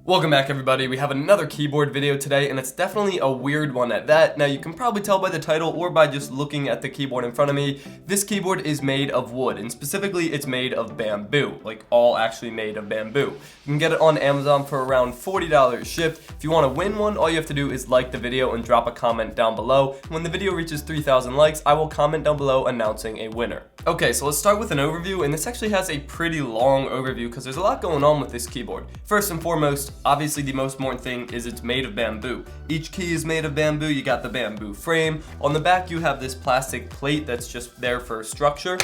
Welcome back everybody, we have another keyboard video today and it's definitely a weird one at that. Now you can probably tell by the title or by just looking at the keyboard in front of me, this keyboard is made of wood and specifically it's made of bamboo, like all actually made of bamboo. You can get it on Amazon for around $40 shipped. If you want to win one, all you have to do is like the video and drop a comment down below. When the video reaches 3,000 likes, I will comment down below announcing a winner. Okay, so let's start with an overview, and this actually has a pretty long overview because there's a lot going on with this keyboard. First and foremost, obviously the most important thing is it's made of bamboo. Each key is made of bamboo. You got the bamboo frame. On the back you have this plastic plate that's just there for structure,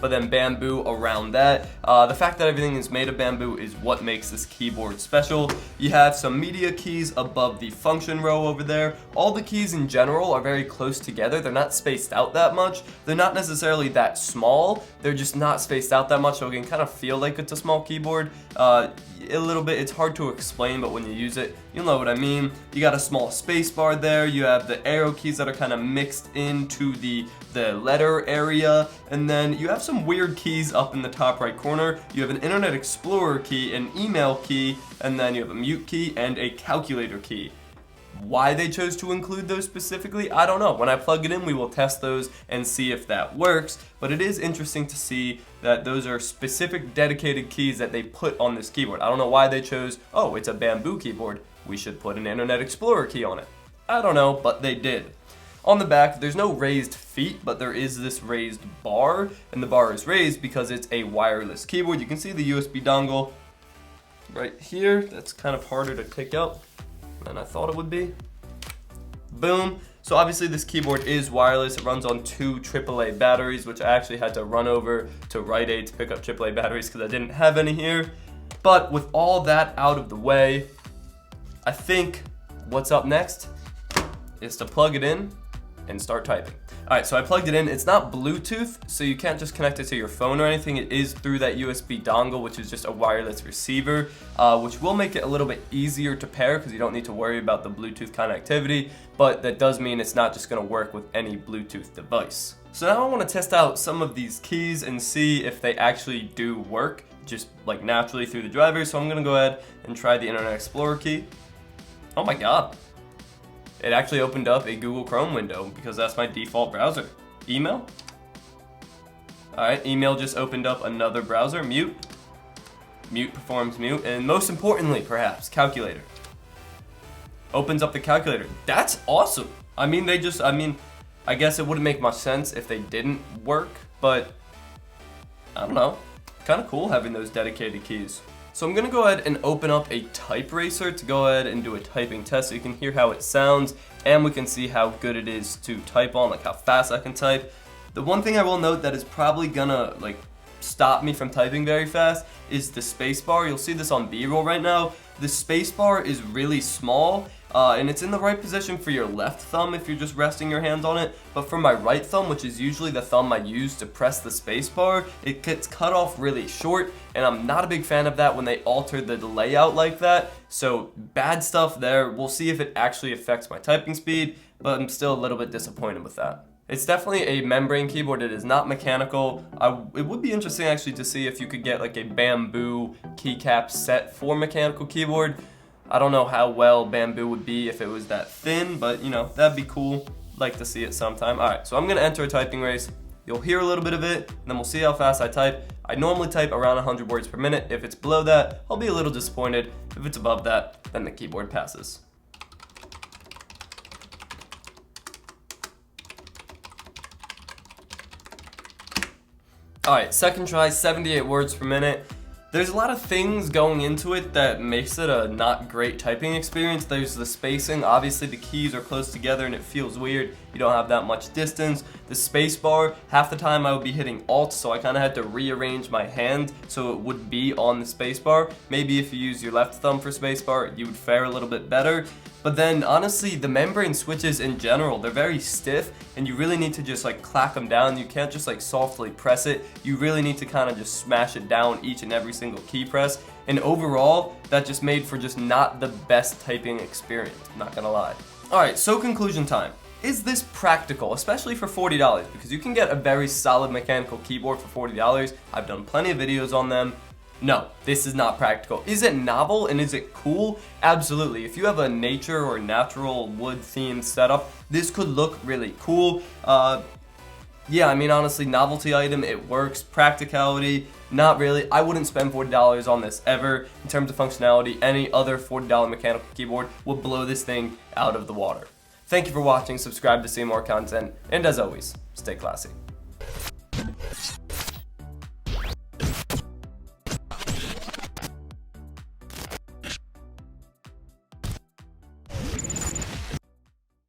but then bamboo around that. The fact that everything is made of bamboo is what makes this keyboard special. You have some media keys above the function row over there. All the keys in general are very close together. They're not spaced out that much. They're not necessarily that small. They're just not spaced out that much, so it can kind of feel like it's a small keyboard. A little bit, it's hard to explain, but when you use it, you'll know what I mean. You got a small space bar there. You have the arrow keys that are kind of mixed into the letter area, and then you have some weird keys up in the top right corner. You have an Internet Explorer key, an email key, and then you have a mute key and a calculator key. Why they chose to include those specifically, I don't know. When I plug it in, we will test those and see if that works, but it is interesting to see that those are specific dedicated keys that they put on this keyboard. I don't know why they chose, oh, it's a bamboo keyboard, we should put an Internet Explorer key on it. I don't know, but they did. On the back, there's no raised feet, but there is this raised bar, and the bar is raised because it's a wireless keyboard. You can see the USB dongle right here. That's kind of harder to pick up than I thought it would be. Boom. So obviously this keyboard is wireless. It runs on 2 AAA batteries, which I actually had to run over to Rite Aid to pick up AAA batteries because I didn't have any here. But with all that out of the way, I think what's up next is to plug it in and start typing. Alright, so I plugged it in. It's not Bluetooth, so you can't just connect it to your phone or anything. It is through that USB dongle, which is just a wireless receiver, which will make it a little bit easier to pair because you don't need to worry about the Bluetooth connectivity, but that does mean it's not just going to work with any Bluetooth device. So now I want to test out some of these keys and see if they actually do work, just like naturally through the driver. So I'm going to go ahead and try the Internet Explorer key. Oh my god. It actually opened up a Google Chrome window because that's my default browser. Email. Alright, email just opened up another browser. Mute. Mute performs mute. And most importantly, perhaps, calculator. Opens up the calculator. That's awesome. I guess it wouldn't make much sense if they didn't work, but I don't know. Kind of cool having those dedicated keys. So I'm going to go ahead and open up a type racer to go ahead and do a typing test so you can hear how it sounds and we can see how good it is to type on, like how fast I can type. The one thing I will note that is probably gonna stop me from typing very fast is the space bar. You'll see this on B-roll right now. The space bar is really small and it's in the right position for your left thumb if you're just resting your hand on it, but for my right thumb, which is usually the thumb I use to press the space bar, it gets cut off really short, and I'm not a big fan of that when they alter the layout like that. So bad stuff there. We'll see if it actually affects my typing speed, but I'm still a little bit disappointed with that. It's definitely a membrane keyboard. It is not mechanical. It would be interesting actually to see if you could get like a bamboo keycap set for mechanical keyboard. I don't know how well bamboo would be if it was that thin, but you know, that'd be cool. Like to see it sometime. Alright, so I'm gonna enter a typing race. You'll hear a little bit of it, and then we'll see how fast I type. I normally type around 100 words per minute. If it's below that, I'll be a little disappointed. If it's above that, then the keyboard passes. Alright, second try, 78 words per minute. There's a lot of things going into it that makes it a not great typing experience. There's the spacing. Obviously the keys are close together and it feels weird. You don't have that much distance. The space bar, half the time I would be hitting Alt, so I kind of had to rearrange my hand so it would be on the space bar. Maybe if you use your left thumb for space bar, you would fare a little bit better. But then honestly, the membrane switches in general, they're very stiff and you really need to just clack them down. You can't just softly press it. You really need to kind of just smash it down each and every single key press. And overall, that just made for just not the best typing experience, I'm not gonna lie. Alright, so conclusion time. Is this practical, especially for $40? Because you can get a very solid mechanical keyboard for $40. I've done plenty of videos on them. No, this is not practical. Is it novel and is it cool? Absolutely. If you have a nature or natural wood themed setup, this could look really cool. Yeah, I mean, honestly, novelty item, it works. Practicality, not really. I wouldn't spend $40 on this ever. In terms of functionality, any other $40 mechanical keyboard will blow this thing out of the water. Thank you for watching, subscribe to see more content, and as always, stay classy.